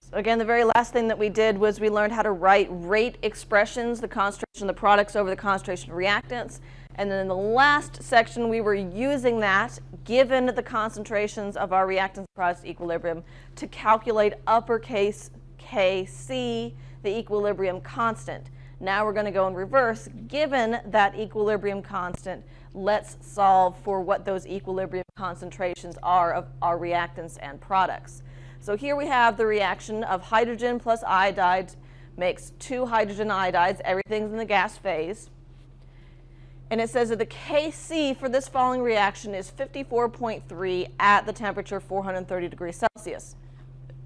So again, the very last thing that we did was we learned how to write rate expressions, the concentration of the products over the concentration of reactants. And then in the last section, we were using that, given the concentrations of our reactants and products equilibrium, to calculate uppercase Kc, the equilibrium constant. Now we're going to go in reverse. Given that equilibrium constant, let's solve for what those equilibrium concentrations are of our reactants and products. So here we have the reaction of hydrogen plus iodide makes 2 hydrogen iodides. Everything's in the gas phase. And it says that the Kc for this following reaction is 54.3 at the temperature 430 degrees Celsius.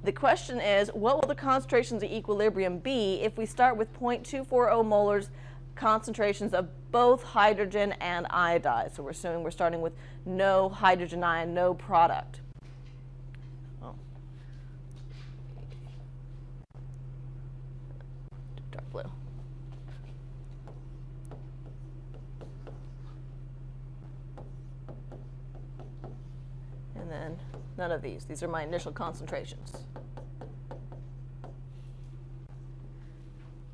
The question is, what will the concentrations of equilibrium be if we start with 0.240 molars concentrations of both hydrogen and iodide? So we're assuming we're starting with no hydrogen ion, no product. Dark blue. And then none of these. These are my initial concentrations.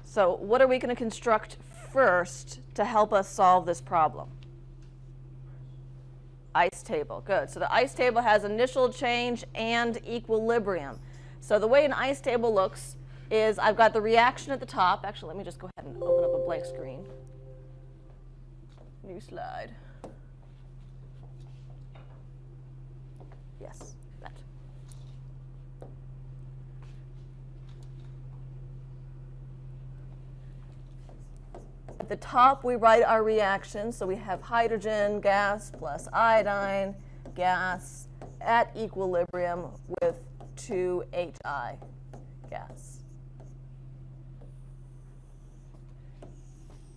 So what are we going to construct first to help us solve this problem? Ice table. Good. So the ice table has initial change and equilibrium. So the way an ice table looks is I've got the reaction at the top. Actually, let me just go ahead and open up a blank screen. New slide. Yes, that. At the top, we write our reaction. So we have hydrogen gas plus iodine gas at equilibrium with 2Hi gas.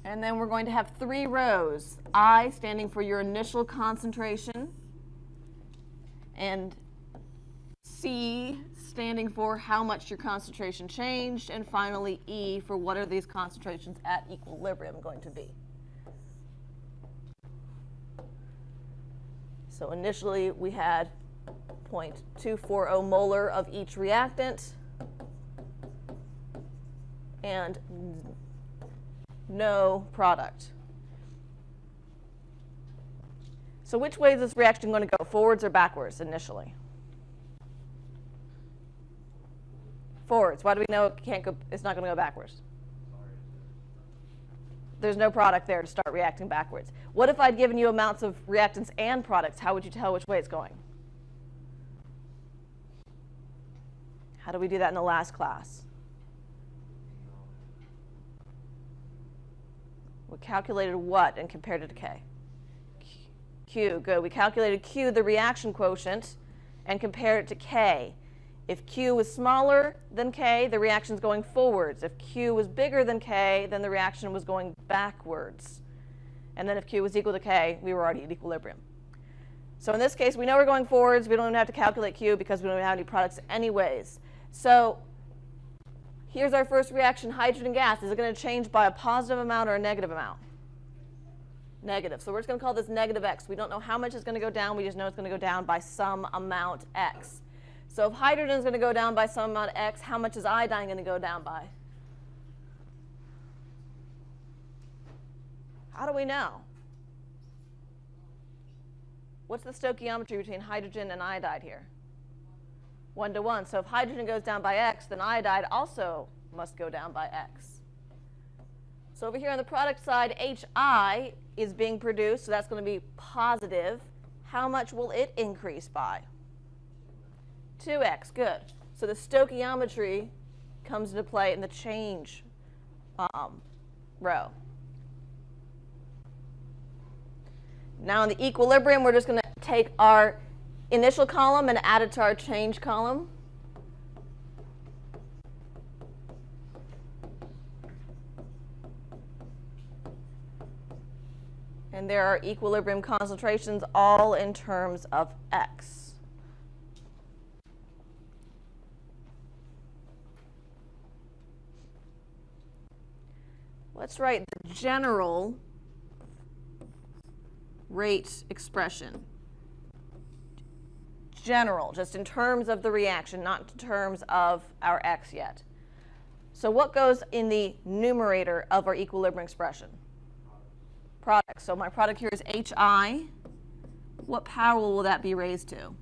And then we're going to have 3 rows. I standing for your initial concentration, and C standing for how much your concentration changed, and finally E for what are these concentrations at equilibrium going to be. So initially we had 0.240 molar of each reactant and no product. So which way is this reaction going to go, forwards or backwards initially? Forwards. Why do we know it can't go? It's not going to go backwards? There's no product there to start reacting backwards. What if I'd given you amounts of reactants and products? How would you tell which way it's going? How did we do that in the last class? We calculated what and compared it to K? Q. Good. We calculated Q, the reaction quotient, and compared it to K. If Q was smaller than K, the reaction's going forwards. If Q was bigger than K, then the reaction was going backwards. And then if Q was equal to K, we were already at equilibrium. So in this case, we know we're going forwards. We don't even have to calculate Q because we don't have any products anyways. So here's our first reaction, hydrogen gas. Is it going to change by a positive amount or a negative amount? Negative. So we're just going to call this negative X. We don't know how much it's going to go down. We just know it's going to go down by some amount X. So if hydrogen is going to go down by some amount X, how much is iodine going to go down by? How do we know? What's the stoichiometry between hydrogen and iodide here? 1 to 1. So if hydrogen goes down by X, then iodide also must go down by X. So over here on the product side, Hi is being produced, so that's going to be positive. How much will it increase by? 2X. Good. So the stoichiometry comes into play in the change row. Now in the equilibrium, we're just going to take our initial column and add it to our change column. And there are equilibrium concentrations all in terms of X. Let's write the general rate expression. general, just in terms of the reaction, not in terms of our x yet. So what goes in the numerator of our equilibrium expression? Product. So my product here is HI. What power will that be raised to?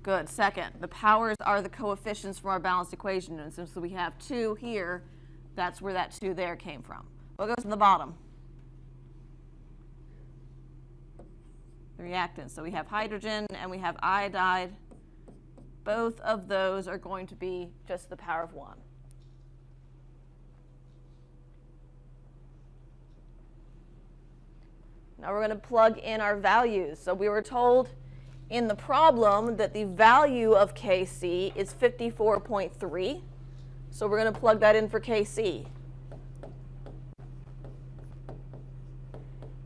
Good. Second, the powers are the coefficients from our balanced equation. And since we have 2 here, that's where that 2 there came from. What goes in the bottom? The reactants. So we have hydrogen and we have iodide. Both of those are going to be just the power of 1. Now we're going to plug in our values. So we were told in the problem that the value of Kc is 54.3. So we're going to plug that in for Kc.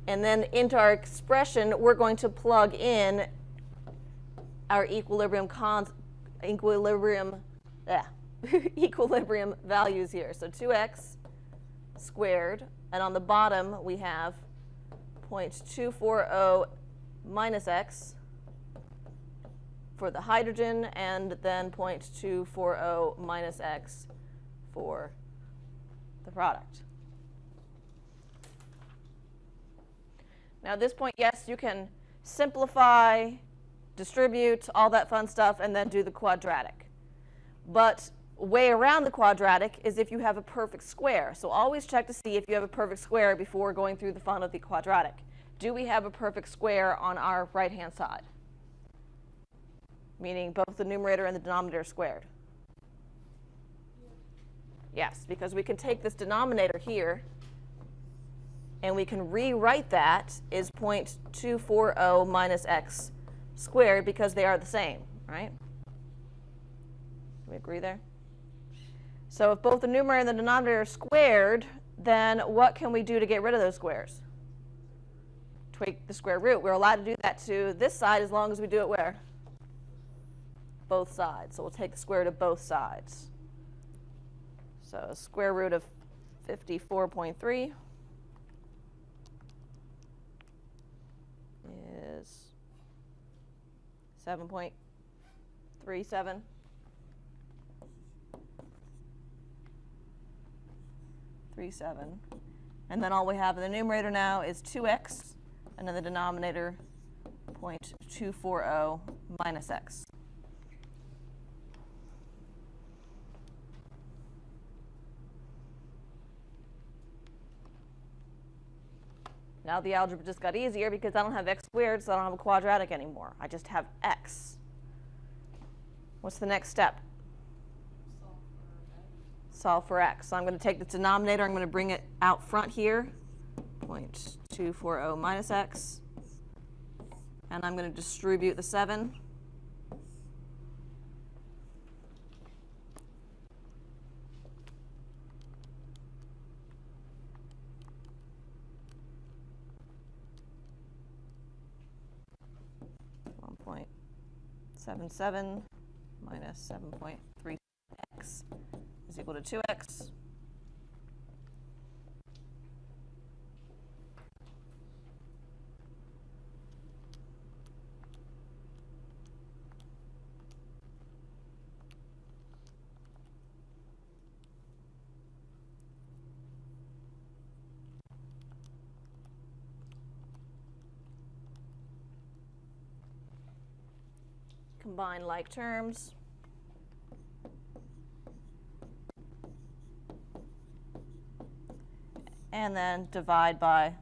And then into our expression, we're going to plug in our equilibrium values here. So 2x squared. And on the bottom, we have 0.240 minus x for the hydrogen, and then 0.240 minus x for the product. Now at this point, yes, you can simplify, distribute, all that fun stuff, and then do the quadratic. But way around the quadratic is if you have a perfect square. So always check to see if you have a perfect square before going through the fun of the quadratic. Do we have a perfect square on our right-hand side? Meaning both the numerator and the denominator are squared. Yes, because we can take this denominator here and we can rewrite that as 0.240 minus x squared because they are the same, right? Do we agree there? So if both the numerator and the denominator are squared, then what can we do to get rid of those squares? Take the square root. We're allowed to do that to this side as long as we do it where? Both sides. So we'll take the square root of both sides. So square root of 54.3 is 7.37. And then all we have in the numerator now is 2x, and in the denominator 0.240 minus x. Now the algebra just got easier because I don't have x squared, so I don't have a quadratic anymore. I just have x. What's the next step? Solve for x. So I'm going to take the denominator, I'm going to bring it out front here, 0.240 minus x, and I'm going to distribute the 7. .77 minus 7.3x is equal to 2x. Combine like terms. And then divide by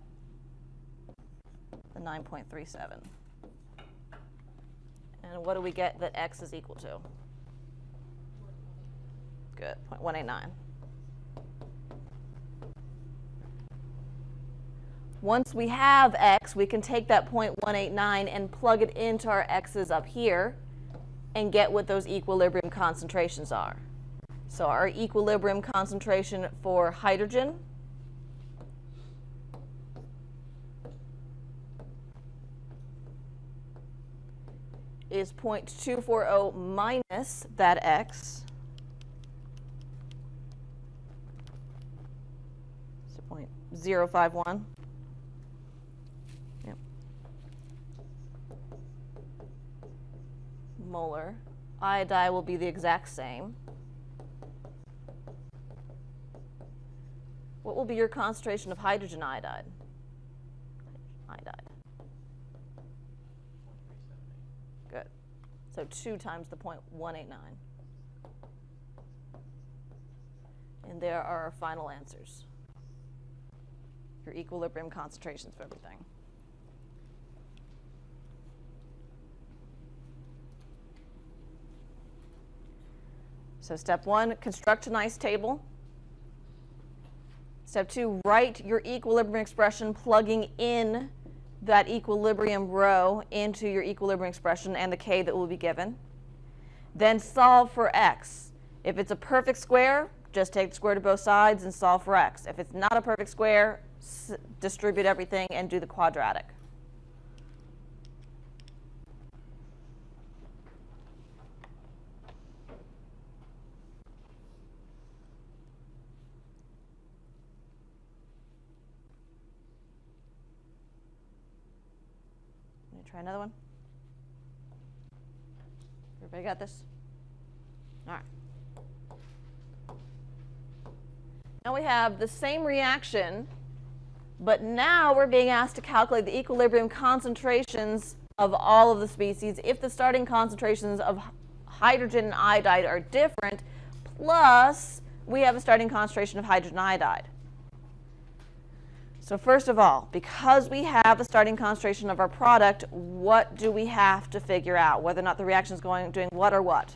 the 9.37. And what do we get that x is equal to? Good, 0.189. Once we have x, we can take that 0.189 and plug it into our x's up here and get what those equilibrium concentrations are. So our equilibrium concentration for hydrogen is 0.240 minus that x, so 0.051. Yep. molar. Iodide will be the exact same. What will be your concentration of hydrogen iodide? Iodide. Good. So 2 times the 0.189. And there are our final answers. Your equilibrium concentrations for everything. So step 1, construct an ice table. Step 2, write your equilibrium expression plugging in that equilibrium row into your equilibrium expression and the K that will be given. Then solve for X. If it's a perfect square, just take the square root of both sides and solve for X. If it's not a perfect square, distribute everything and do the quadratic. Try another one. Everybody got this? All right. Now we have the same reaction, but now we're being asked to calculate the equilibrium concentrations of all of the species if the starting concentrations of hydrogen and iodide are different, plus we have a starting concentration of hydrogen iodide. So first of all, because we have a starting concentration of our product, what do we have to figure out? Whether or not the reaction is doing what or what?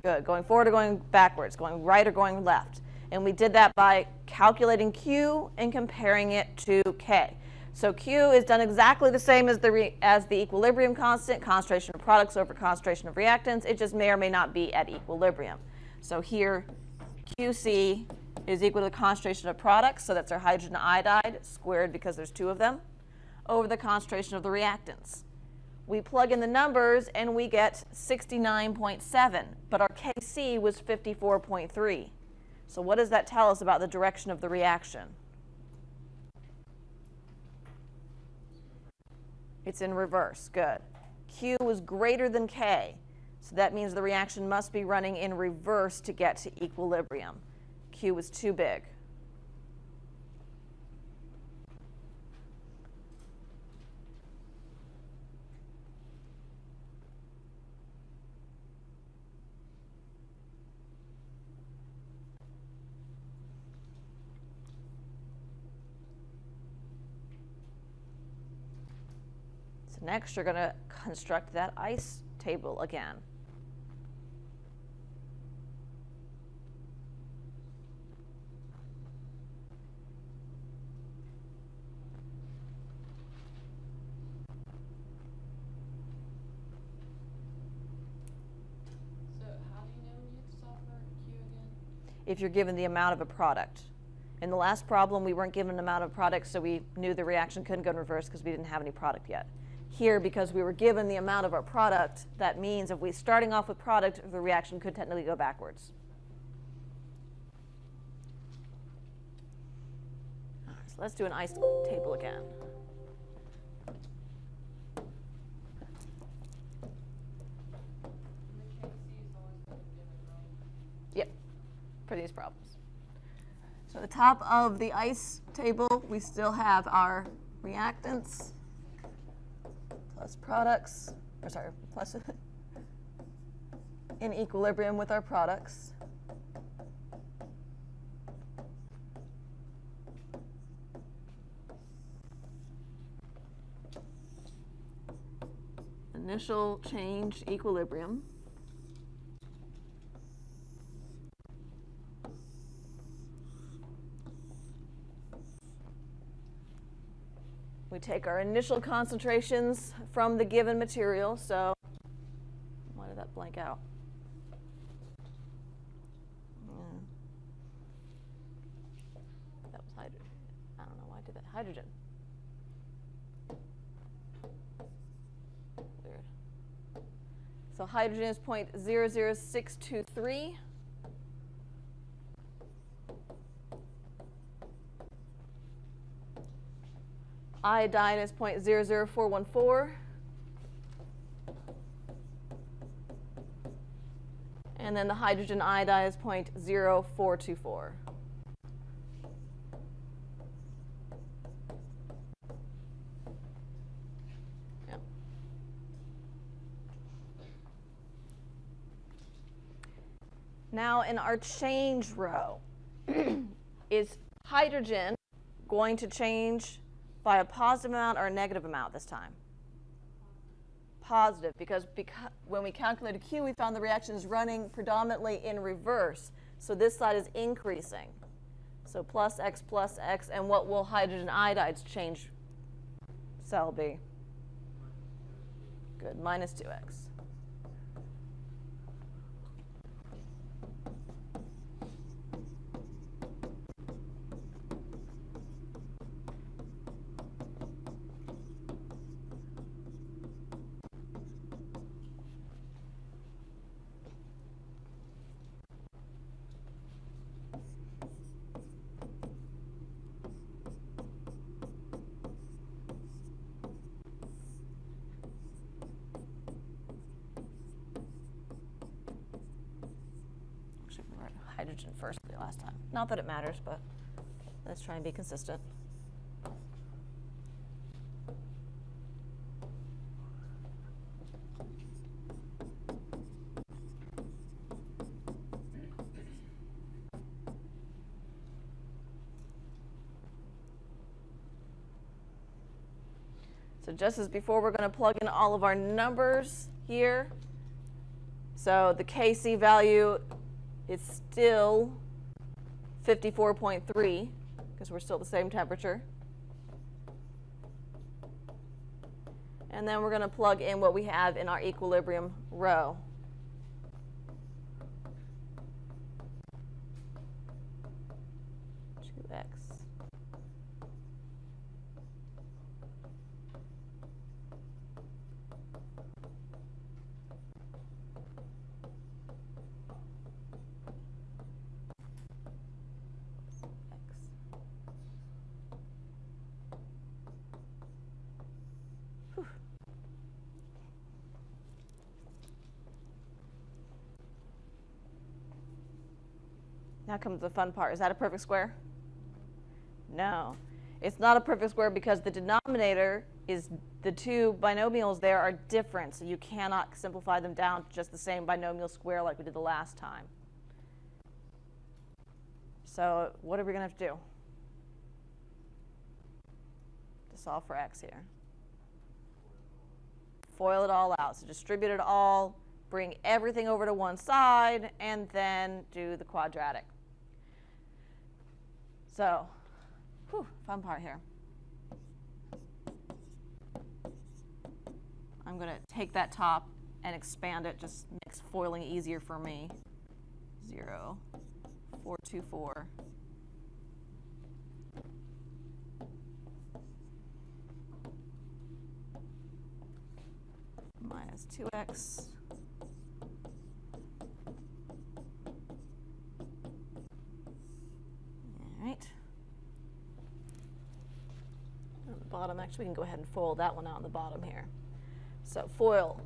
Good. Going forward or going backwards? Going right or going left? And we did that by calculating Q and comparing it to K. So Q is done exactly the same as the equilibrium constant, concentration of products over concentration of reactants. It just may or may not be at equilibrium. So here, QC is equal to the concentration of products, so that's our hydrogen iodide, squared because there's 2 of them, over the concentration of the reactants. We plug in the numbers and we get 69.7, but our Kc was 54.3. So what does that tell us about the direction of the reaction? It's in reverse. Good. Q was greater than K. So that means the reaction must be running in reverse to get to equilibrium. Q was too big. So next you're going to construct that ice table again. If you're given the amount of a product. In the last problem, we weren't given an amount of product, so we knew the reaction couldn't go in reverse because we didn't have any product yet. Here, because we were given the amount of our product, that means if we're starting off with product, the reaction could technically go backwards. All right, so let's do an ice table again. For these problems. So at the top of the ice table, we still have our reactants plus products, or sorry, plus in equilibrium with our products. Initial change equilibrium. We take our initial concentrations from the given material, so why did that blank out? That was hydrogen. I don't know why I did that. Hydrogen. Weird. So hydrogen is 0.00623. Iodine is 0.00414. And then the hydrogen iodide is 0.0424. Yeah. Now in our change row, is hydrogen going to change by a positive amount or a negative amount this time? Positive, because when we calculated Q, we found the reaction is running predominantly in reverse. So this side is increasing. So plus X, and what will hydrogen iodide's change cell be? Good, minus 2X. We wrote hydrogen first the last time. Not that it matters, but let's try and be consistent. So just as before, we're going to plug in all of our numbers here. So the Kc value is still 54.3 because we're still the same temperature. And then we're going to plug in what we have in our equilibrium row. X. Now comes the fun part. Is that a perfect square? No. It's not a perfect square because the denominator is the two binomials there are different, so you cannot simplify them down to just the same binomial square like we did the last time. So what are we going to have to do to solve for x here? Foil it all out. So distribute it all, bring everything over to one side, and then do the quadratic. So, fun part here. I'm going to take that top and expand it, just makes foiling easier for me. 0, 424. Minus 2x. All right. On the bottom, actually, we can go ahead and foil that one out on the bottom here. So foil.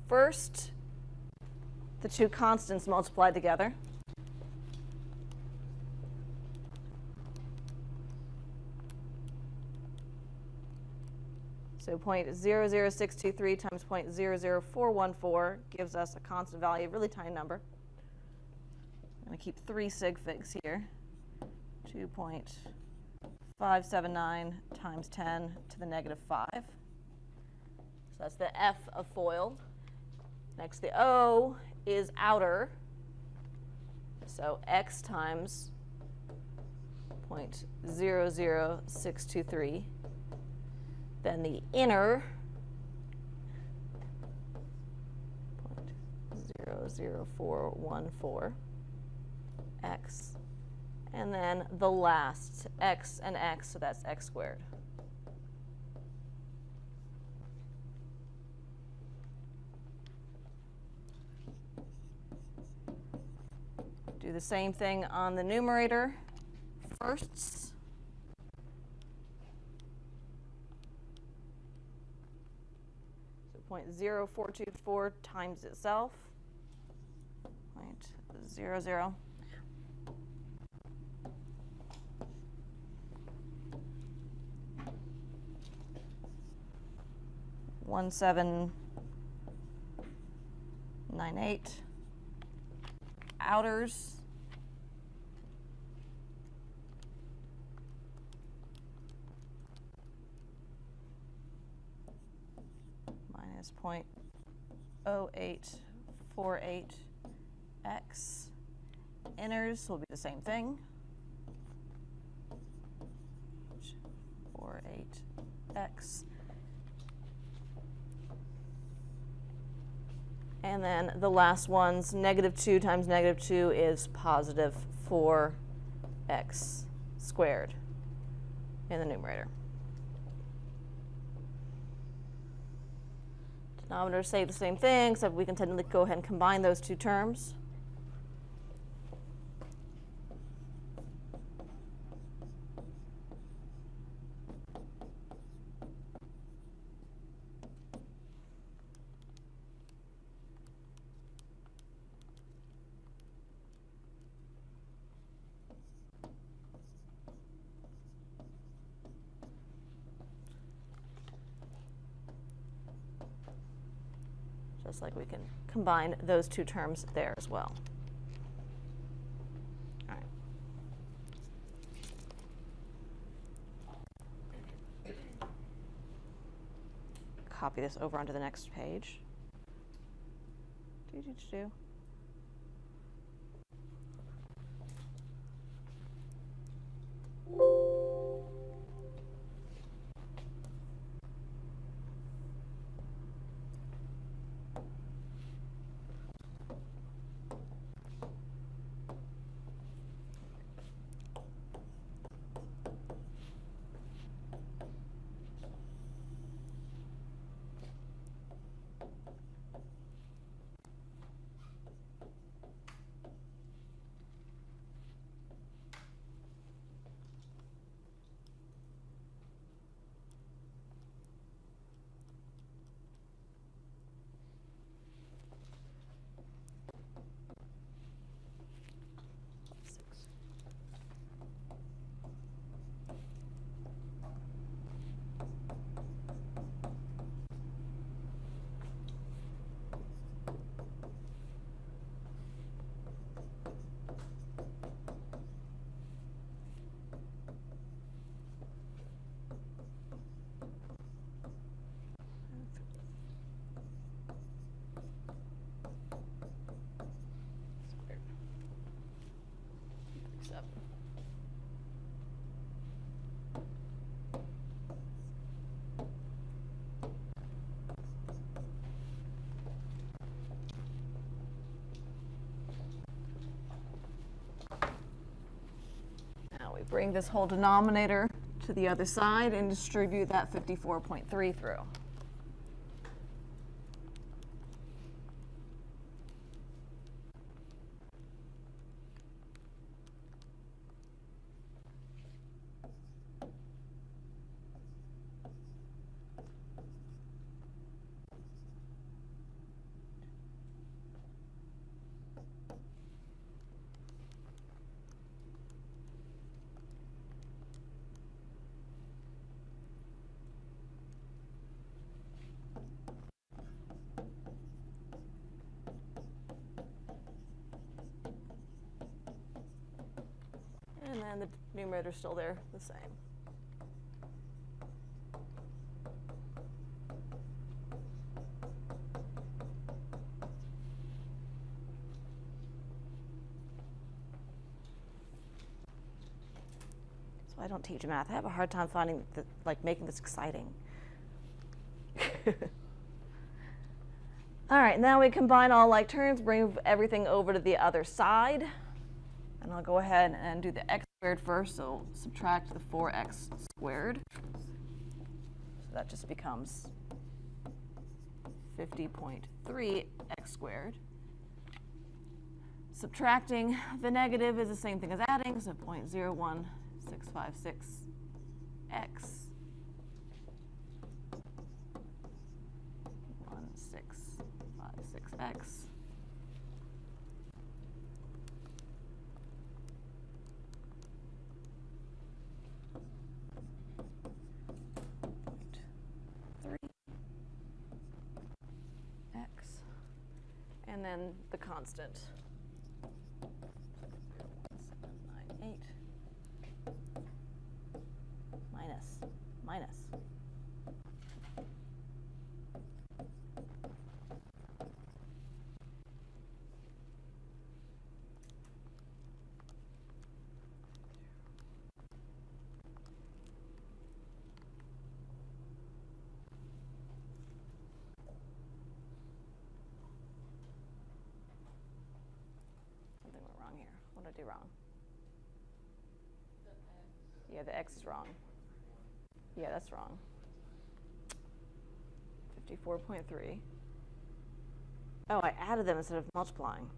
First, the two constants multiplied together. So 0.00623 times 0.00414 gives us a constant value, a really tiny number. I'm going to keep 3 sig figs here. 2.579 times 10 to the negative 5. So that's the F of foil. Next, the O is outer. So X times 0.00623. Then the inner 0.00414 x, and then the last x and x, so that's x squared. Do the same thing on the numerator first. 0.0424 times itself, 0.00. 1798 outers minus 0.0848 x. Inners will be the same thing, 48 x. And then the last ones, -2 times -2 is positive 4x squared in the numerator. Denominators say the same thing, except we can tend to go ahead and combine those two terms. Just like we can combine those two terms there as well. All right. Copy this over onto the next page. Do. We bring this whole denominator to the other side and distribute that 54.3 through. And then the numerator is still there, the same. So I don't teach math. I have a hard time finding, making this exciting. All right, now we combine all like terms, bring everything over to the other side. And I'll go ahead and do the x squared first, so subtract the 4x squared. So that just becomes 50.3 x squared. Subtracting the negative is the same thing as adding, so 0.01656 x. 0.656x. X, and then the constant, 0.1798 minus. Something went wrong here. What did I do wrong? Yeah, the x is wrong. Yeah, that's wrong. 54.3. Oh, I added them instead of multiplying.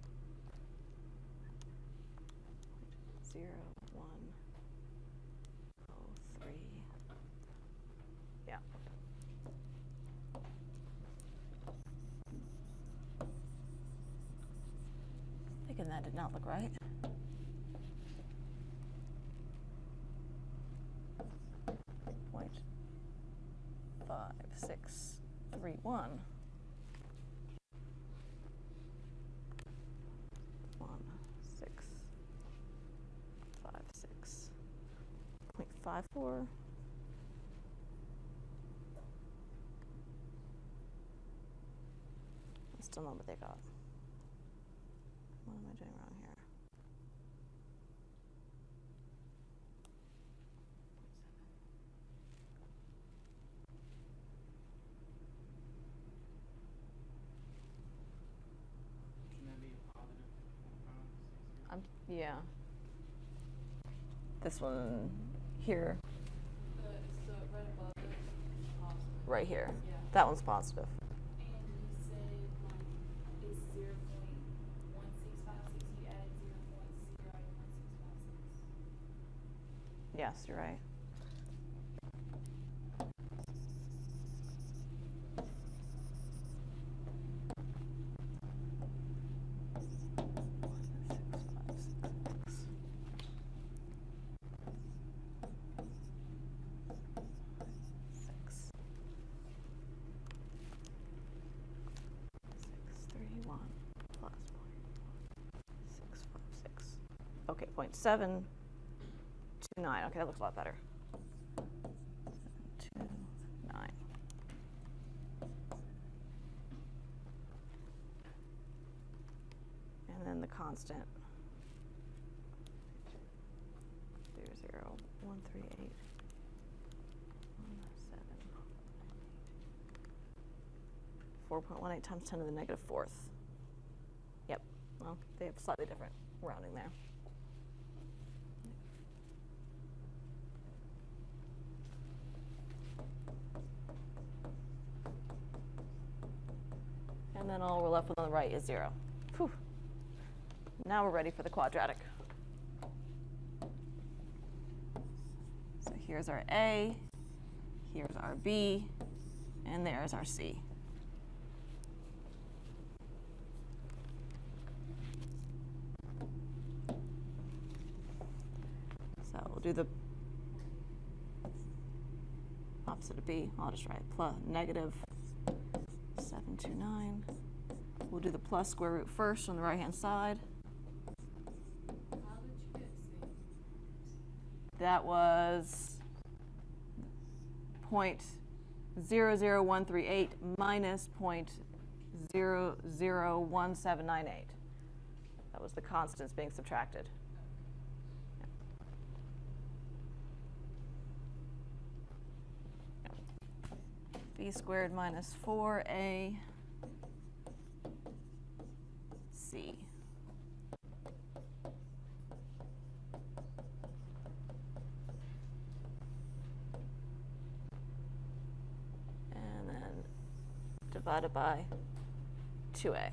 0, 1, 0, 3. Yeah. Thinking that did not look right. Point 5631. 1656.54. I still know what they got. What am I doing wrong here? Yeah. This one here. So right above it, positive. Right here. Yeah. That one's positive. And you said like it's 0.1656. You added 0.01656. Yes, you're right. Okay, 0.729. Okay, that looks a lot better. 729. And then the constant. 0.138. 4.18 times 10 to the negative fourth. Yep. Well, they have slightly different rounding there. And then all we're left with on the right is 0. Whew. Now we're ready for the quadratic. So here's our A, here's our B, and there's our C. So we'll do the opposite of B. I'll just write plus negative 729. We'll do the plus square root first on the right-hand side. How did you get C? That was 0.00138 minus 0.001798. That was the constants being subtracted. B squared minus 4AC. And then divided by 2A.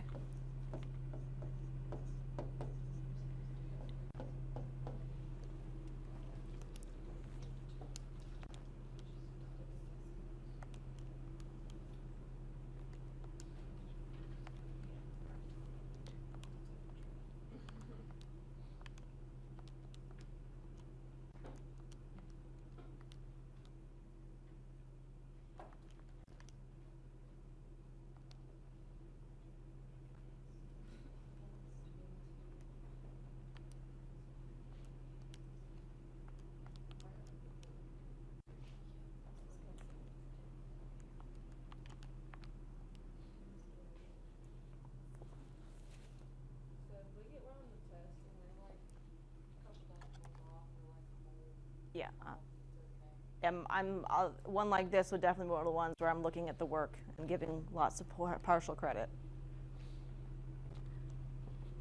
one like this would definitely be one of the ones where I'm looking at the work and giving lots of partial credit.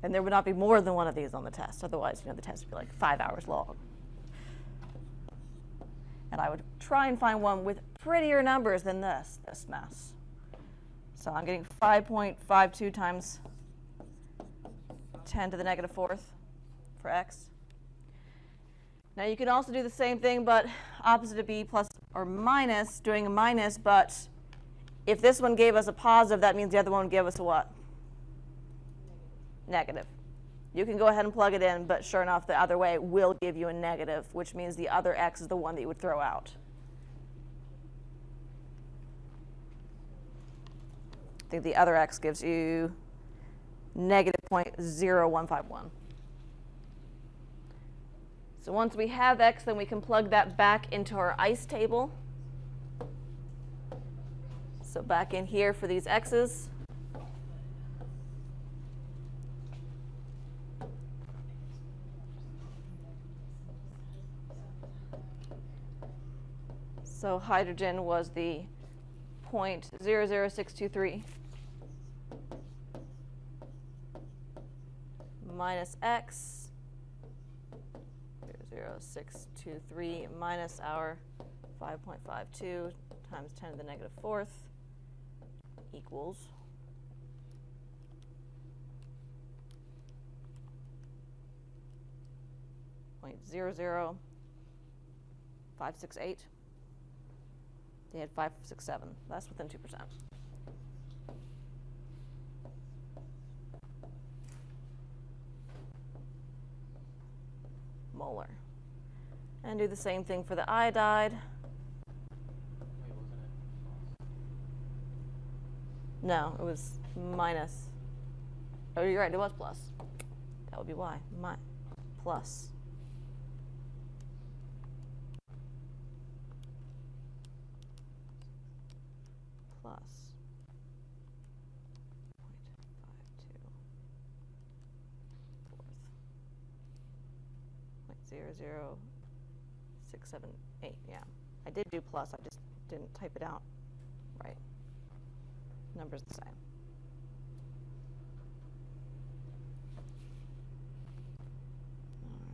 And there would not be more than one of these on the test. Otherwise, the test would be like 5 hours long. And I would try and find one with prettier numbers than this mess. So I'm getting 5.52 times 10 to the negative fourth for x. Now you can also do the same thing, but opposite of b, plus or minus, doing a minus, but if this one gave us a positive, that means the other one would give us a what? Negative. You can go ahead and plug it in, but sure enough, the other way will give you a negative, which means the other x is the one that you would throw out. I think the other x gives you negative 0.0151. So once we have x, then we can plug that back into our ICE table. So back in here for these x's. So hydrogen was the 0.00623 minus x, 0.0623 minus our 5.52 times 10 to the negative fourth equals 0.00568. They had 567. That's within 2%. Molar. And do the same thing for the iodide. No, it was minus. Oh, you're right, it was plus. That would be why. Plus. Plus 0.0678. Yeah, I did do plus. I just didn't type it out right. Number's the same. All right.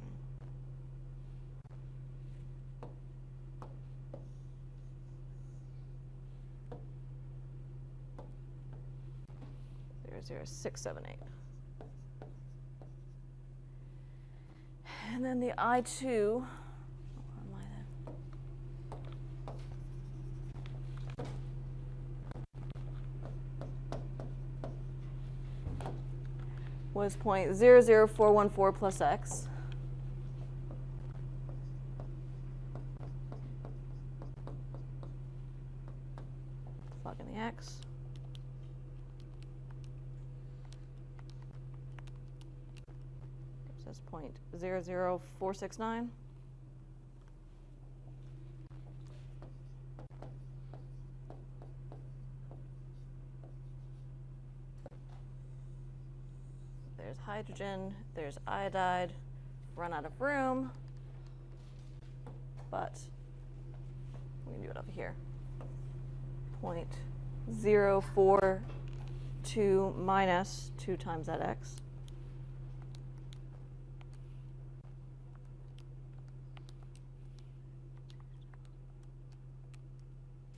0.0678. And then the I2, where am I then? Was 0.00414 plus x. Plug in the x. Gives us 0.00469. There's hydrogen, there's iodide, run out of room, but we can do it over here. 0.042 minus 2 times that x.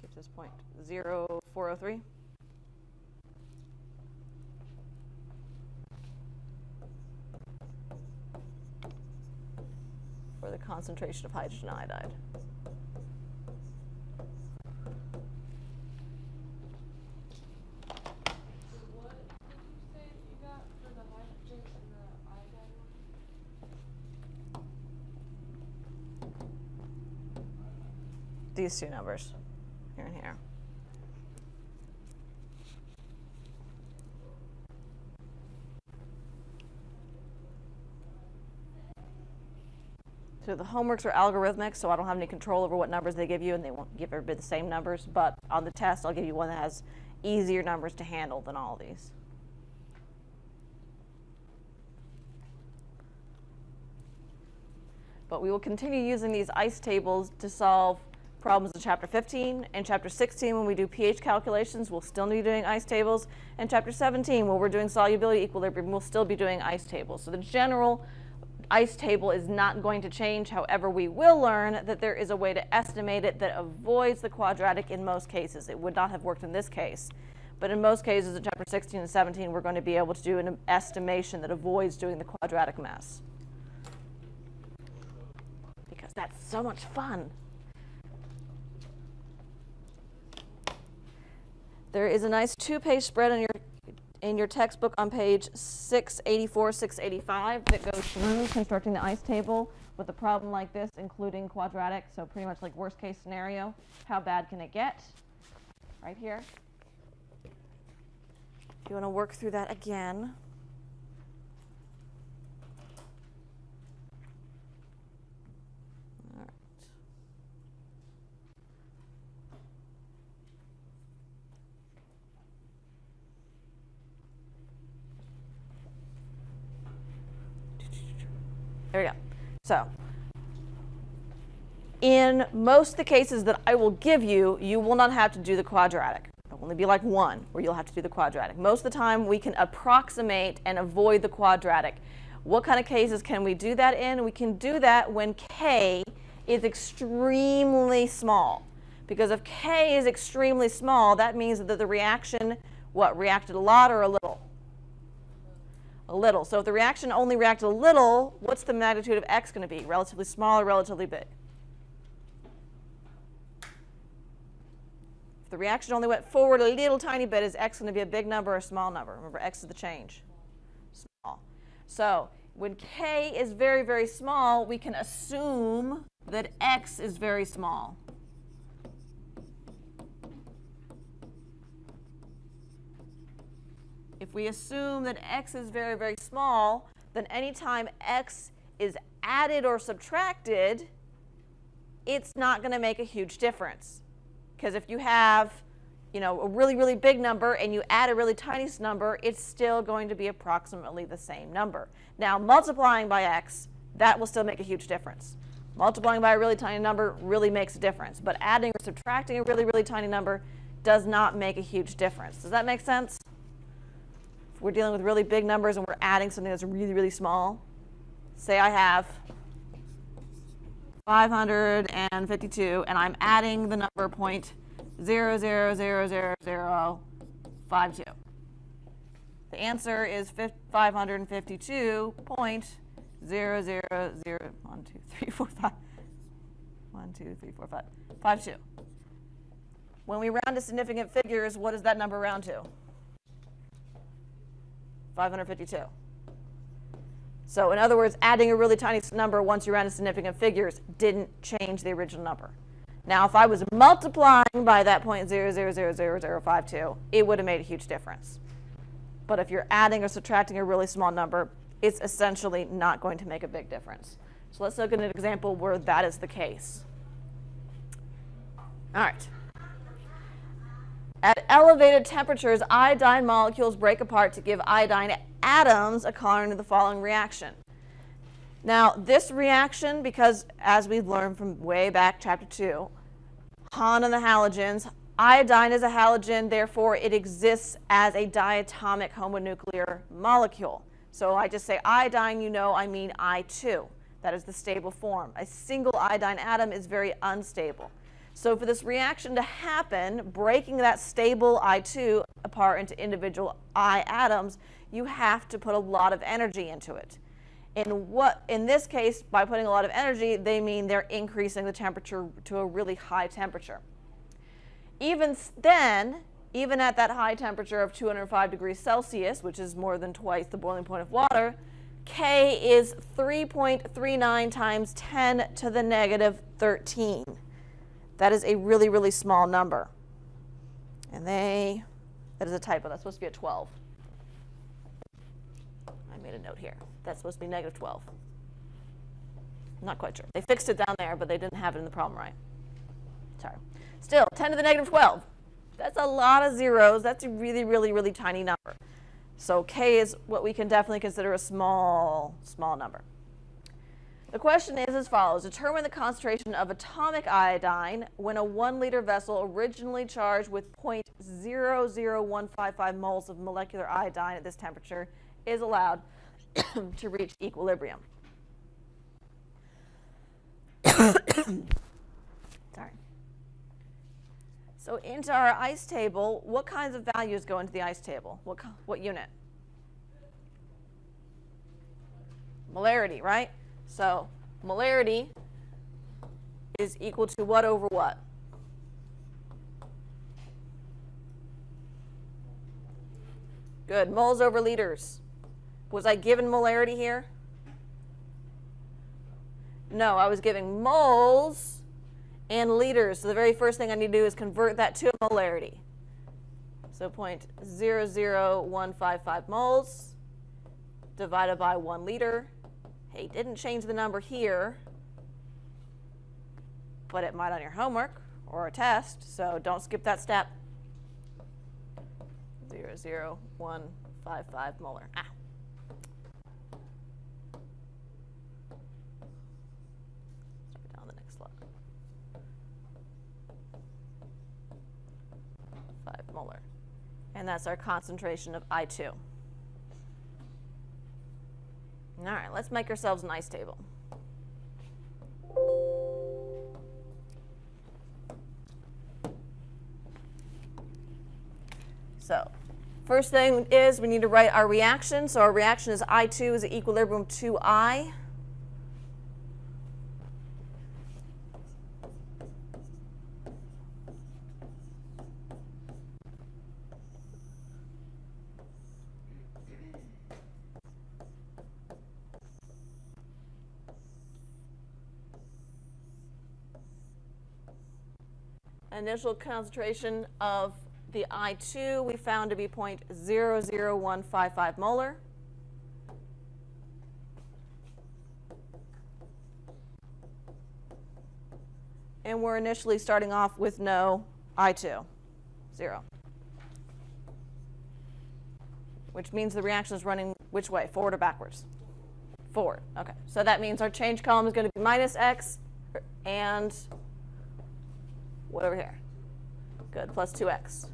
Gives us 0.0403. For the concentration of hydrogen iodide. So what did you say you got for the hydrogen and the iodide one? These two numbers, here and here. So the homeworks are algorithmic, so I don't have any control over what numbers they give you, and they won't give everybody the same numbers. But on the test, I'll give you one that has easier numbers to handle than all of these. But we will continue using these ICE tables to solve problems in chapter 15. In chapter 16, when we do pH calculations, we'll still be doing ice tables. And chapter 17, when we're doing solubility equilibrium, we'll still be doing ice tables. So the general ice table is not going to change. However, we will learn that there is a way to estimate it that avoids the quadratic in most cases. It would not have worked in this case. But in most cases, in chapter 16 and 17, we're going to be able to do an estimation that avoids doing the quadratic mess. Because that's so much fun. There is a nice 2-page spread in your textbook on page 684, 685 that goes through constructing the ice table with a problem like this, including quadratic, so pretty much like worst case scenario. How bad can it get? Right here. If you want to work through that again. There we go. So, in most of the cases that I will give you, you will not have to do the quadratic. There will only be like one where you'll have to do the quadratic. Most of the time, we can approximate and avoid the quadratic. What kind of cases can we do that in? We can do that when K is extremely small. Because if K is extremely small, that means that the reaction, reacted a lot or a little? A little. So if the reaction only reacted a little, what's the magnitude of X going to be? Relatively small or relatively big? If the reaction only went forward a little tiny bit, is X going to be a big number or a small number? Remember, X is the change. Small. So when K is very, very small, we can assume that X is very small. If we assume that X is very, very small, then anytime X is added or subtracted, it's not going to make a huge difference. Because if you have, a really, really big number and you add a really tiny number, it's still going to be approximately the same number. Now, multiplying by X, that will still make a huge difference. Multiplying by a really tiny number really makes a difference. But adding or subtracting a really, really tiny number does not make a huge difference. Does that make sense? We're dealing with really big numbers and we're adding something that's really, really small. Say I have 552 and I'm adding the number 0.000052. The answer is 552.00052. When we round to significant figures, what does that number round to? 552. So in other words, adding a really tiny number once you round to significant figures didn't change the original number. Now, if I was multiplying by that 0.000052, it would have made a huge difference. But if you're adding or subtracting a really small number, it's essentially not going to make a big difference. So let's look at an example where that is the case. All right. At elevated temperatures, iodine molecules break apart to give iodine atoms according to the following reaction. Now, this reaction, because as we've learned from way back, chapter 2, Han and the halogens, iodine is a halogen, therefore it exists as a diatomic homonuclear molecule. So I just say iodine, I mean I2. That is the stable form. A single iodine atom is very unstable. So for this reaction to happen, breaking that stable I2 apart into individual I atoms, you have to put a lot of energy into it. In this case, by putting a lot of energy, they mean they're increasing the temperature to a really high temperature. Even then, even at that high temperature of 205 degrees Celsius, which is more than twice the boiling point of water, K is 3.39 times 10 to the negative 13. That is a really, really small number. And that is a typo. That's supposed to be a 12. I made a note here. That's supposed to be negative 12. I'm not quite sure. They fixed it down there, but they didn't have it in the problem right. Sorry. Still, 10 to the negative 12. That's a lot of zeros. That's a really, really, really tiny number. So K is what we can definitely consider a small, small number. The question is as follows. Determine the concentration of atomic iodine when a 1 liter vessel originally charged with 0.00155 moles of molecular iodine at this temperature is allowed to reach equilibrium. Sorry. So into our ice table, what kinds of values go into the ice table? What unit? Molarity, right? So molarity is equal to what over what? Good. Moles over liters. Was I given molarity here? No, I was giving moles and liters. So the very first thing I need to do is convert that to a molarity. So 0.00155 moles divided by 1 liter. Hey, didn't change the number here, but it might on your homework or a test, so don't skip that step. 0.00155 molar. Ah. Start down the next slide. 5 molar. And that's our concentration of I2. All right, let's make ourselves an ice table. So first thing is we need to write our reaction. So our reaction is I2 is at equilibrium 2I. Initial concentration of the I2 we found to be 0.00155 molar. And we're initially starting off with no I2, 0. Which means the reaction is running which way, forward or backwards? Forward, okay. So that means our change column is going to be minus x and what over here? Good, plus 2x.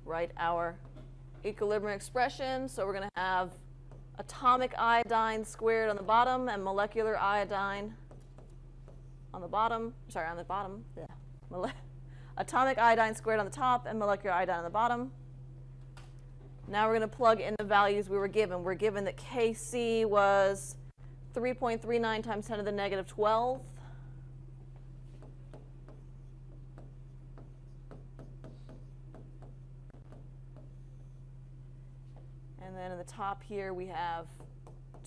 Write our equilibrium expression. So we're going to have atomic iodine squared on the bottom and molecular iodine on the bottom. Sorry, on the bottom. Yeah. Atomic iodine squared on the top and molecular iodine on the bottom. Now we're going to plug in the values we were given. We're given that Kc was 3.39 times 10 to the negative 12. And then in the top here we have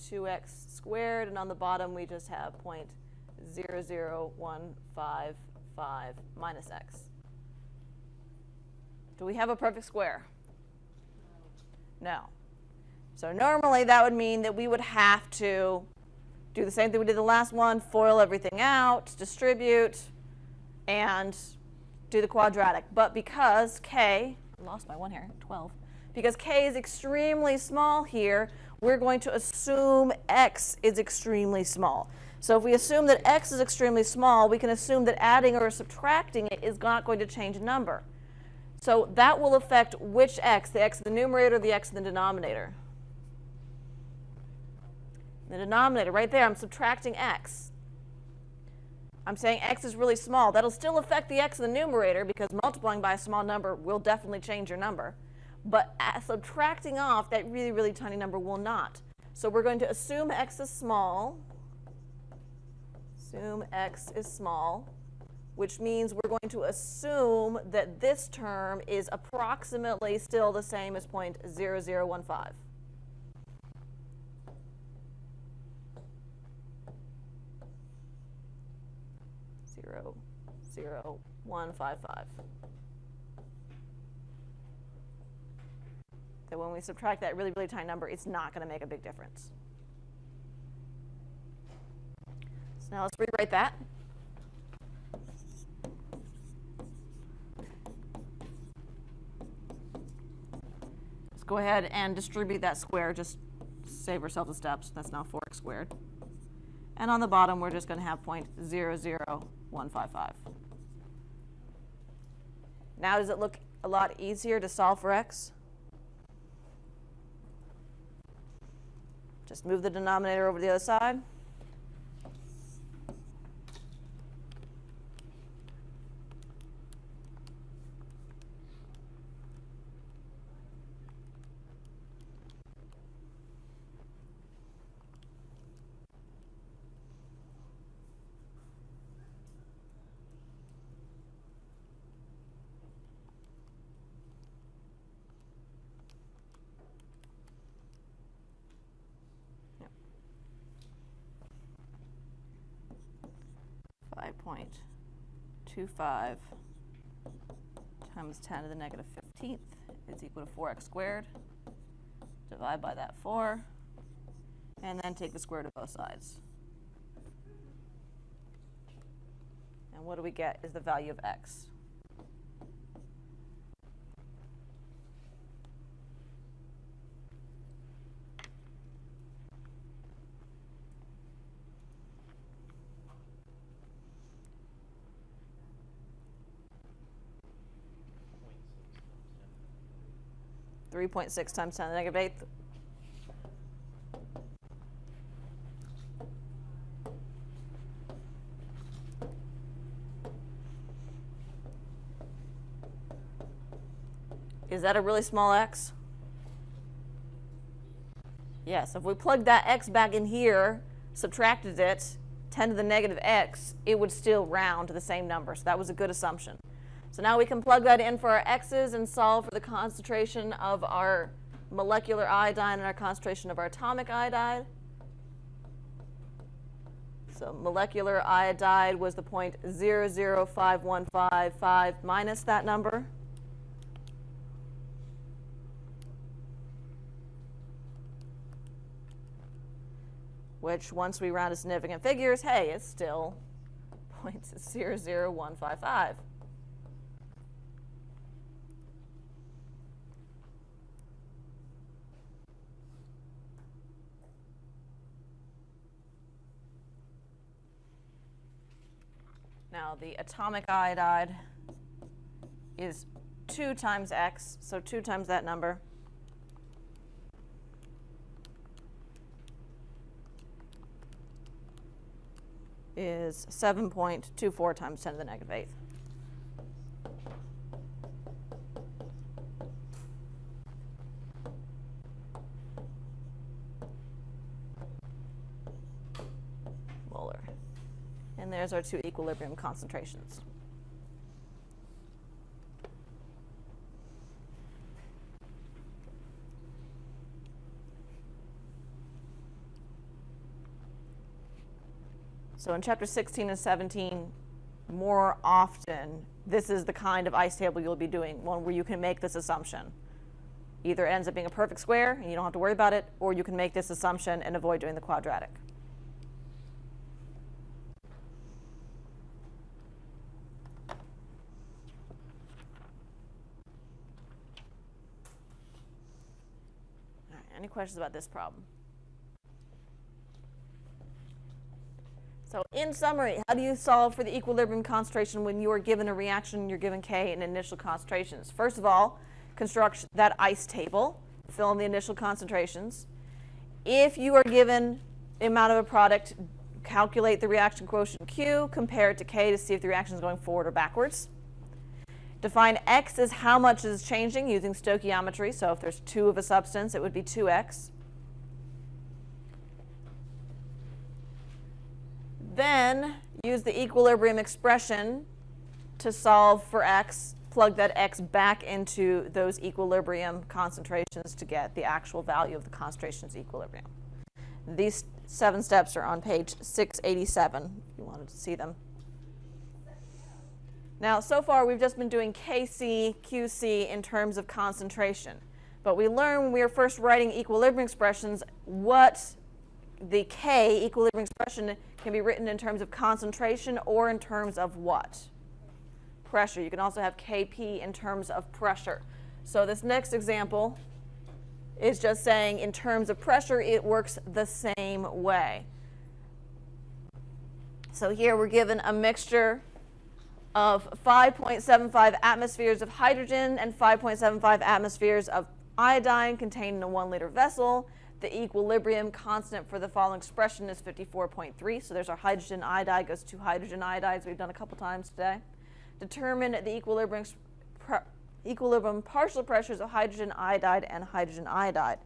2x squared, and on the bottom we just have 0.00155 minus x. Do we have a perfect square? No. So normally that would mean that we would have to do the same thing we did the last one, FOIL everything out, distribute, and do the quadratic. But because K, I lost my one here, 12, because K is extremely small here, we're going to assume X is extremely small. So if we assume that X is extremely small, we can assume that adding or subtracting it is not going to change a number. So that will affect which x, the x in the numerator or the x in the denominator? The denominator, right there, I'm subtracting x. I'm saying x is really small. That'll still affect the x in the numerator because multiplying by a small number will definitely change your number. But subtracting off that really, really tiny number will not. So we're going to assume x is small. Assume x is small, which means we're going to assume that this term is approximately still the same as 0.0015. Zero, 0.0155. So when we subtract that really, really tiny number, it's not going to make a big difference. So now let's rewrite that. Let's go ahead and distribute that square, just save ourselves the steps. That's now 4x squared. And on the bottom, we're just going to have 0.00155. Now, does it look a lot easier to solve for x? Just move the denominator over to the other side. Yep. 5.25 times 10 to the negative 15th is equal to 4x squared. Divide by that 4, and then take the square root of both sides. And what do we get is the value of x. .6 times 10 to the negative 8th. Is that a really small x? Yes, if we plugged that x back in here, subtracted it, 10 to the negative x, it would still round to the same number. So that was a good assumption. So now we can plug that in for our x's and solve for the concentration of our molecular iodine and our concentration of our atomic iodide. So molecular iodide was the 0.005155 minus that number. Which, once we round to significant figures, hey, it's still 0.00155. Now, the atomic iodide is 2 times x, so 2 times that number. Is 7.24 times 10 to the negative 8th. Molar. And there's our 2 equilibrium concentrations. So in chapter 16 and 17, more often, this is the kind of ice table you'll be doing, one where you can make this assumption. Either it ends up being a perfect square, and you don't have to worry about it, or you can make this assumption and avoid doing the quadratic. All right, any questions about this problem? So in summary, how do you solve for the equilibrium concentration when you are given a reaction and you're given K in initial concentrations? First of all, construct that ice table, fill in the initial concentrations. If you are given the amount of a product, calculate the reaction quotient Q, compare it to K to see if the reaction is going forward or backwards. Define X as how much is changing using stoichiometry. So if there's 2 of a substance, it would be 2X. Then use the equilibrium expression to solve for x, plug that x back into those equilibrium concentrations to get the actual value of the concentrations equilibrium. These 7 steps are on page 687, if you wanted to see them. Now, so far we've just been doing Kc, Qc in terms of concentration. But we learned when we were first writing equilibrium expressions what the K equilibrium expression can be written in terms of concentration or in terms of what? Pressure. You can also have Kp in terms of pressure. So this next example is just saying in terms of pressure, it works the same way. So here we're given a mixture of 5.75 atmospheres of hydrogen and 5.75 atmospheres of iodine contained in a 1 liter vessel. The equilibrium constant for the following expression is 54.3. So there's our hydrogen iodide goes to hydrogen iodides we've done a couple times today. Determine the equilibrium partial pressures of hydrogen iodide and hydrogen iodide.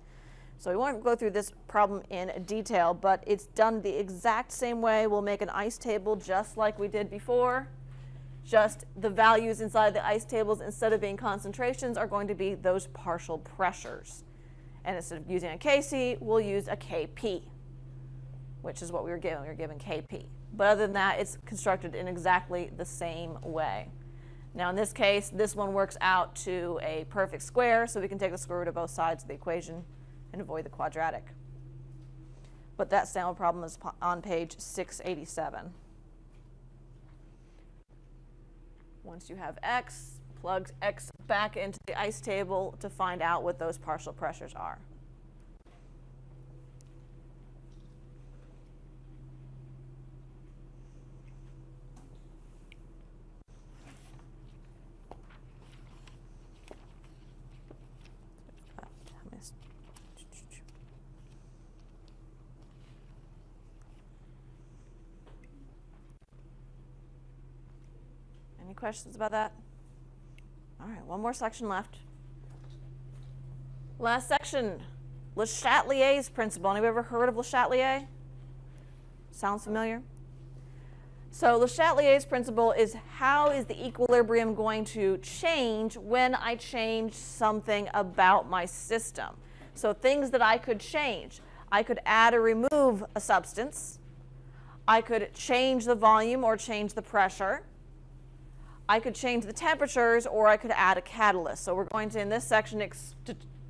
So we won't go through this problem in detail, but it's done the exact same way. We'll make an ice table just like we did before. Just the values inside the ice tables, instead of being concentrations, are going to be those partial pressures. And instead of using a Kc, we'll use a Kp, which is what we were given. We were given Kp. But other than that, it's constructed in exactly the same way. Now in this case, this one works out to a perfect square, so we can take the square root of both sides of the equation and avoid the quadratic. But that sample problem is on page 687. Once you have x, plug x back into the ice table to find out what those partial pressures are. Any questions about that? All right, one more section left. Last section, Le Chatelier's principle. Anybody ever heard of Le Chatelier? Sounds familiar? So Le Chatelier's principle is how is the equilibrium going to change when I change something about my system? So things that I could change. I could add or remove a substance. I could change the volume or change the pressure. I could change the temperatures, or I could add a catalyst. So we're going to, in this section,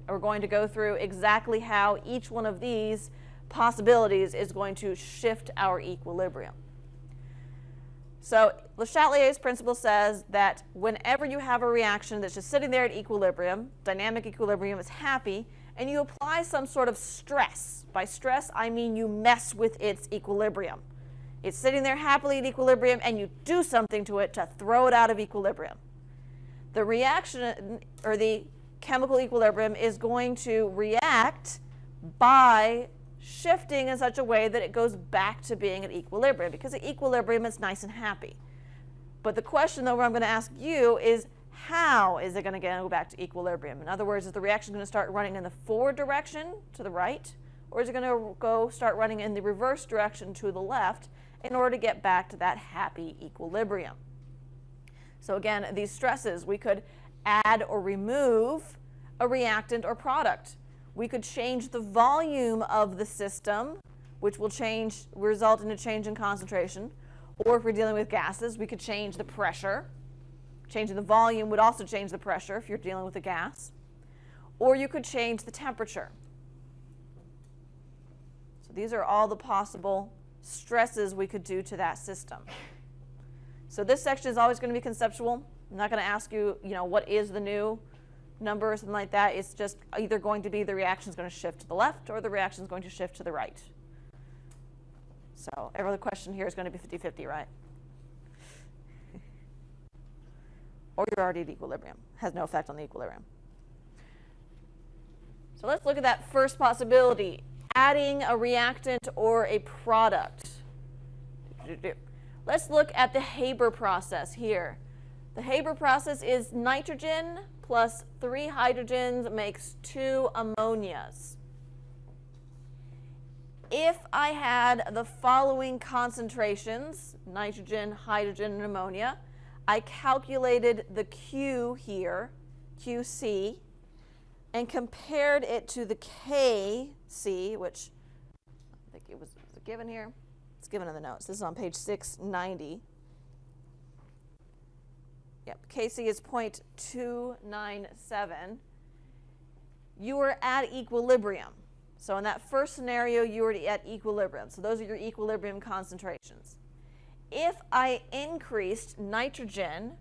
we're going to go through exactly how each one of these possibilities is going to shift our equilibrium. So Le Chatelier's principle says that whenever you have a reaction that's just sitting there at equilibrium, dynamic equilibrium is happy, and you apply some sort of stress. By stress, I mean you mess with its equilibrium. It's sitting there happily at equilibrium, and you do something to it to throw it out of equilibrium. The reaction, or the chemical equilibrium, is going to react by shifting in such a way that it goes back to being at equilibrium, because at equilibrium it's nice and happy. But the question, though, I'm going to ask you is, how is it going to go back to equilibrium? In other words, is the reaction going to start running in the forward direction to the right, or is it going to start running in the reverse direction to the left in order to get back to that happy equilibrium? So again, these stresses, we could add or remove a reactant or product. We could change the volume of the system, which will result in a change in concentration. Or if we're dealing with gases, we could change the pressure. Changing the volume would also change the pressure if you're dealing with a gas. Or you could change the temperature. So these are all the possible stresses we could do to that system. So this section is always going to be conceptual. I'm not going to ask you, what is the new number or something like that. It's just either going to be the reaction is going to shift to the left or the reaction is going to shift to the right. So every other question here is going to be 50-50, right? Or you're already at equilibrium. Has no effect on the equilibrium. So let's look at that first possibility, adding a reactant or a product. Let's look at the Haber process here. The Haber process is nitrogen plus 3 hydrogens makes 2 ammonias. If I had the following concentrations, nitrogen, hydrogen, and ammonia, I calculated the Q here, QC, and compared it to the KC, which I think was it given here? It's given in the notes. This is on page 690. Yep, Kc is 0.297. You were at equilibrium. So in that first scenario, you were at equilibrium. So those are your equilibrium concentrations. If I increased nitrogen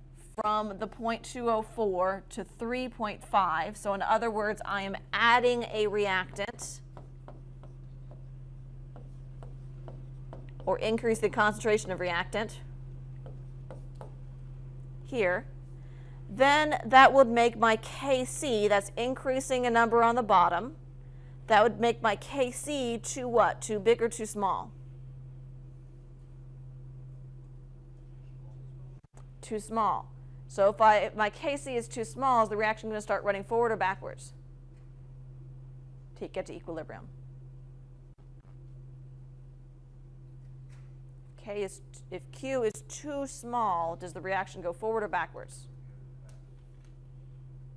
from the 0.204 to 3.5. So in other words, I am adding a reactant or increase the concentration of reactant here. Then that would make my Kc, that's increasing a number on the bottom, that would make my Kc too what? Too big or too small? Too small. So if my Kc is too small, is the reaction going to start running forward or backwards to get to equilibrium? If Q is too small, does the reaction go forward or backwards?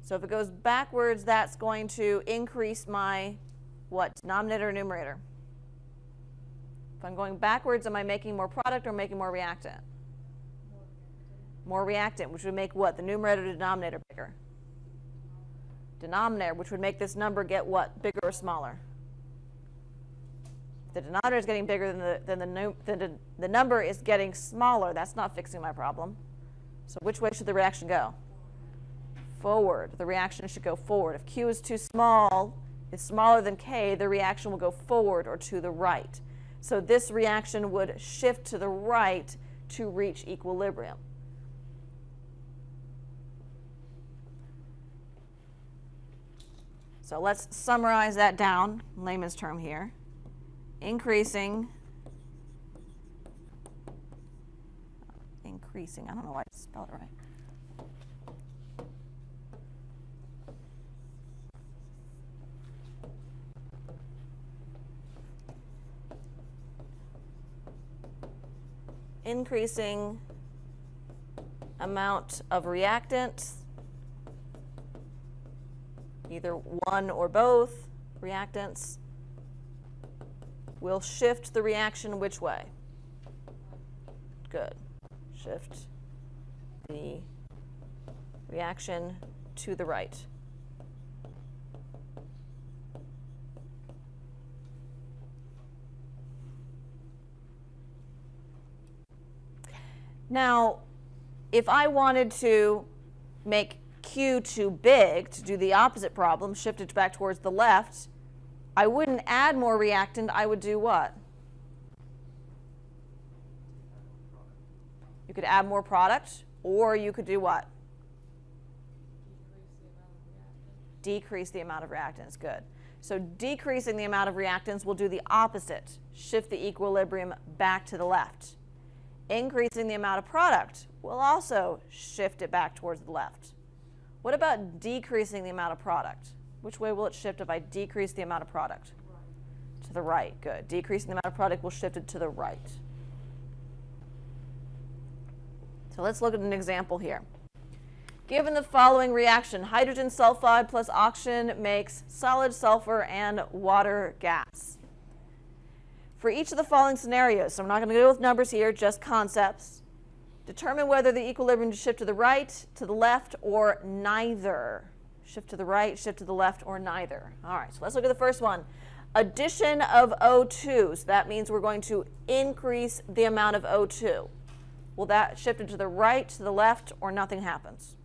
So if it goes backwards, that's going to increase my what? Denominator or numerator? If I'm going backwards, am I making more product or making more reactant? More reactant, which would make what? The numerator or denominator bigger? Denominator, which would make this number get what? Bigger or smaller? The denominator is getting bigger than the number is getting smaller. That's not fixing my problem. So which way should the reaction go? Forward. The reaction should go forward. If Q is too small, it's smaller than K, the reaction will go forward or to the right. So this reaction would shift to the right to reach equilibrium. So let's summarize that down, layman's term here. Increasing, I don't know why I spelled it right. Increasing amount of reactant, either one or both reactants, will shift the reaction which way? Good. Shift the reaction to the right. Now, if I wanted to make Q too big to do the opposite problem, shift it back towards the left, I wouldn't add more reactant, I would do what? You could add more product, or you could do what? Decrease the amount of reactants, good. So decreasing the amount of reactants will do the opposite, shift the equilibrium back to the left. Increasing the amount of product will also shift it back towards the left. What about decreasing the amount of product? Which way will it shift if I decrease the amount of product? Right. To the right, good. Decreasing the amount of product will shift it to the right. So let's look at an example here. Given the following reaction, hydrogen sulfide plus oxygen makes solid sulfur and water gas. For each of the following scenarios, so I'm not going to go with numbers here, just concepts, determine whether the equilibrium should shift to the right, to the left, or neither. Shift to the right, shift to the left, or neither. All right, so let's look at the first one. Addition of O2, so that means we're going to increase the amount of O2. Will that shift it to the right, to the left, or nothing happens?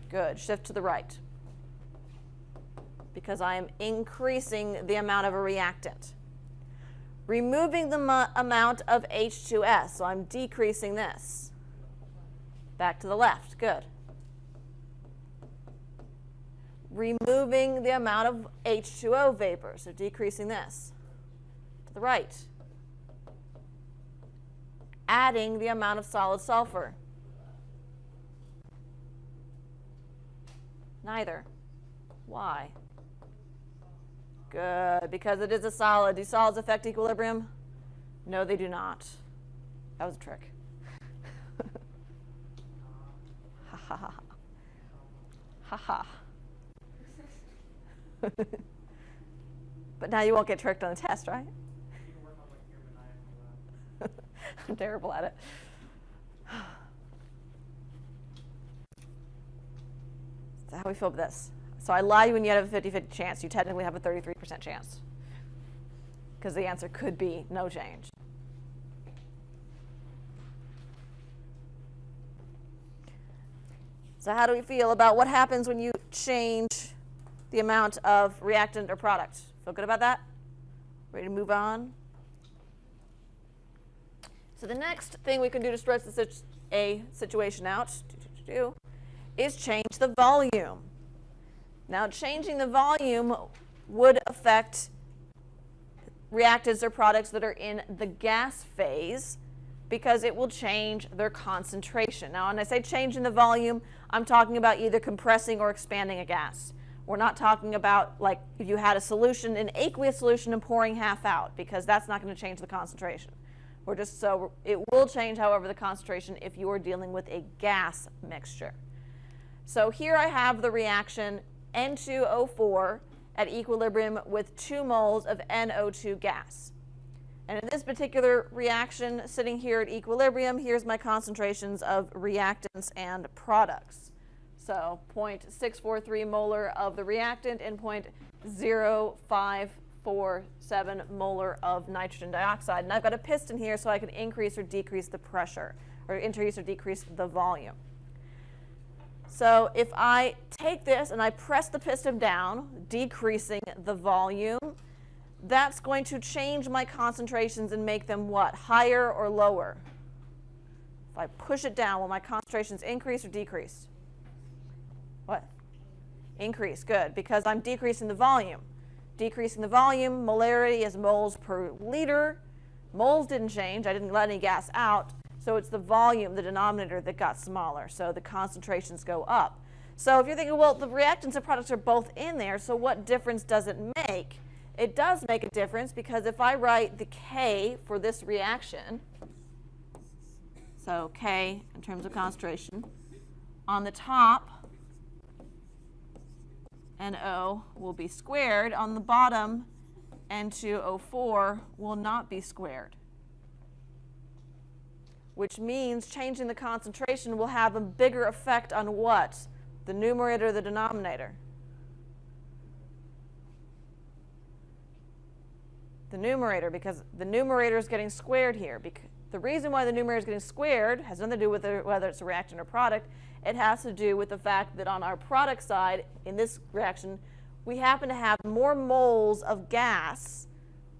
Good, shift to the right. Because I am increasing the amount of a reactant. Removing the amount of H2S, so I'm decreasing this. Back to the left, good. Removing the amount of H2O vapor, so decreasing this. To the right. Adding the amount of solid sulfur. Neither. Why? Good, because it is a solid. Do solids affect equilibrium? No, they do not. That was a trick. Ha ha ha. Ha ha. But now you won't get tricked on the test, right? I'm terrible at it. So how do we feel about this? So I lie you when you have a 50-50 chance. You technically have a 33% chance. because the answer could be no change. So how do we feel about what happens when you change the amount of reactant or product? Feel good about that? Ready to move on? So the next thing we can do to stretch a situation out is change the volume. Now, changing the volume would affect reactants or products that are in the gas phase because it will change their concentration. Now, when I say changing the volume, I'm talking about either compressing or expanding a gas. We're not talking about like if you had a solution, an aqueous solution, and pouring half out, because that's not going to change the concentration. It will change, however, the concentration if you are dealing with a gas mixture. So here I have the reaction N2O4 at equilibrium with 2 moles of NO2 gas. And in this particular reaction, sitting here at equilibrium, here's my concentrations of reactants and products. So 0.643 molar of the reactant and 0.0547 molar of nitrogen dioxide. And I've got a piston here so I can increase or decrease the pressure, or increase or decrease the volume. So if I take this and I press the piston down, decreasing the volume, that's going to change my concentrations and make them what? Higher or lower? If I push it down, will my concentrations increase or decrease? What? Increase, good, because I'm decreasing the volume. Decreasing the volume, molarity is moles per liter. Moles didn't change, I didn't let any gas out, so it's the volume, the denominator, that got smaller, so the concentrations go up. So if you're thinking, well, the reactants and products are both in there, so what difference does it make? It does make a difference, because if I write the K for this reaction, so K in terms of concentration, on the top, NO will be squared. On the bottom, N2O4 will not be squared, which means changing the concentration will have a bigger effect on what? The numerator or the denominator? The numerator, because the numerator is getting squared here. The reason why the numerator is getting squared has nothing to do with whether it's a reactant or product. It has to do with the fact that on our product side, in this reaction, we happen to have more moles of gas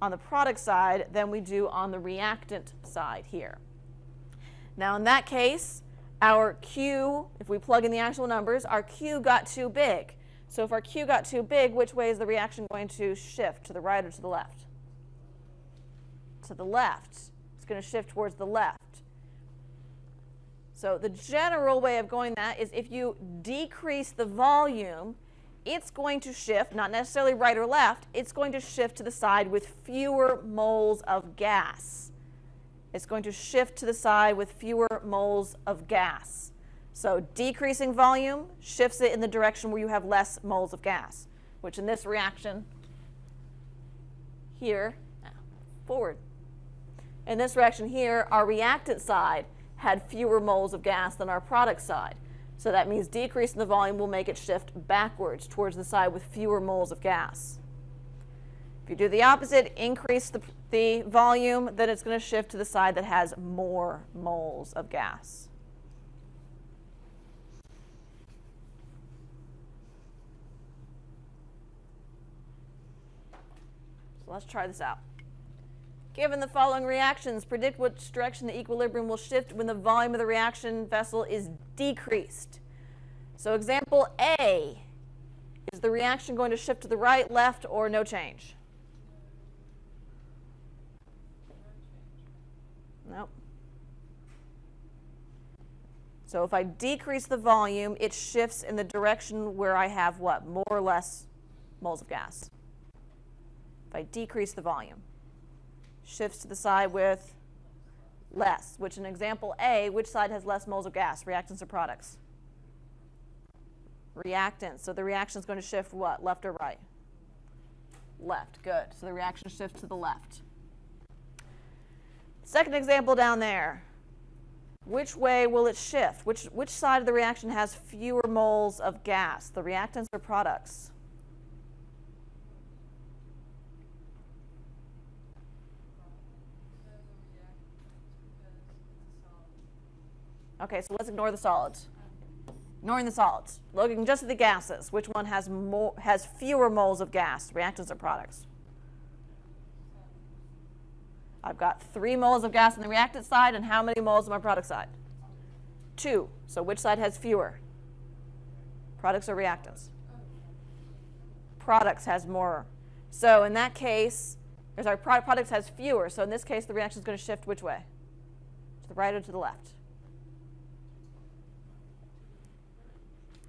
on the product side than we do on the reactant side here. Now, in that case, our Q, if we plug in the actual numbers, our Q got too big. So if our Q got too big, which way is the reaction going to shift? To the right or to the left? To the left. It's going to shift towards the left. So the general way of going that is if you decrease the volume, it's going to shift, not necessarily right or left, it's going to shift to the side with fewer moles of gas. It's going to shift to the side with fewer moles of gas. So decreasing volume shifts it in the direction where you have less moles of gas, which in this reaction here, forward. In this reaction here, our reactant side had fewer moles of gas than our product side. So that means decreasing the volume will make it shift backwards towards the side with fewer moles of gas. If you do the opposite, increase the volume, then it's going to shift to the side that has more moles of gas. So let's try this out. Given the following reactions, predict which direction the equilibrium will shift when the volume of the reaction vessel is decreased. So example A, is the reaction going to shift to the right, left, or no change? Nope. So if I decrease the volume, it shifts in the direction where I have what? More or less moles of gas. If I decrease the volume. Shifts to the side with less, which in example A, which side has less moles of gas, reactants or products? Reactants. So the reaction is going to shift what, left or right? Left, good. So the reaction shifts to the left. Second example down there. Which way will it shift? Which side of the reaction has fewer moles of gas, the reactants or products? Okay, so let's ignore the solids. Ignoring the solids. Looking just at the gases. Which one has fewer moles of gas, reactants or products? I've got 3 moles of gas on the reactant side, and how many moles on my product side? 2. So which side has fewer? Products or reactants? Products has more. So in that case, products has fewer. So in this case, the reaction is going to shift which way? To the right or to the left?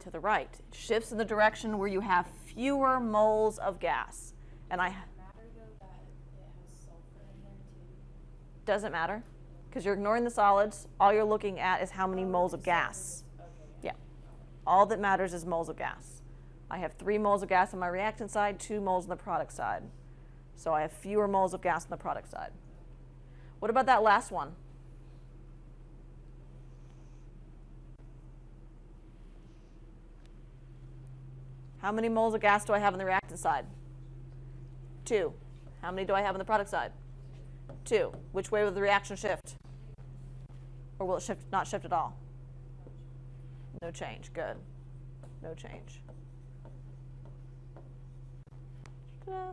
To the right. It shifts in the direction where you have fewer moles of gas. And Matter though that it has sulfur in there too? Doesn't matter, because you're ignoring the solids. All you're looking at is how many moles of gas. Okay. Yeah. All that matters is moles of gas. I have 3 moles of gas on my reactant side, 2 moles on the product side. So I have fewer moles of gas on the product side. What about that last one? How many moles of gas do I have on the reactant side? 2. How many do I have on the product side? 2. Which way will the reaction shift? Or will it not shift at all? No change. Good. No change. Ta-da.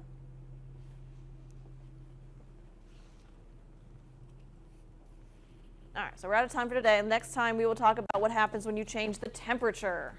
All right, so we're out of time for today. Next time we will talk about what happens when you change the temperature.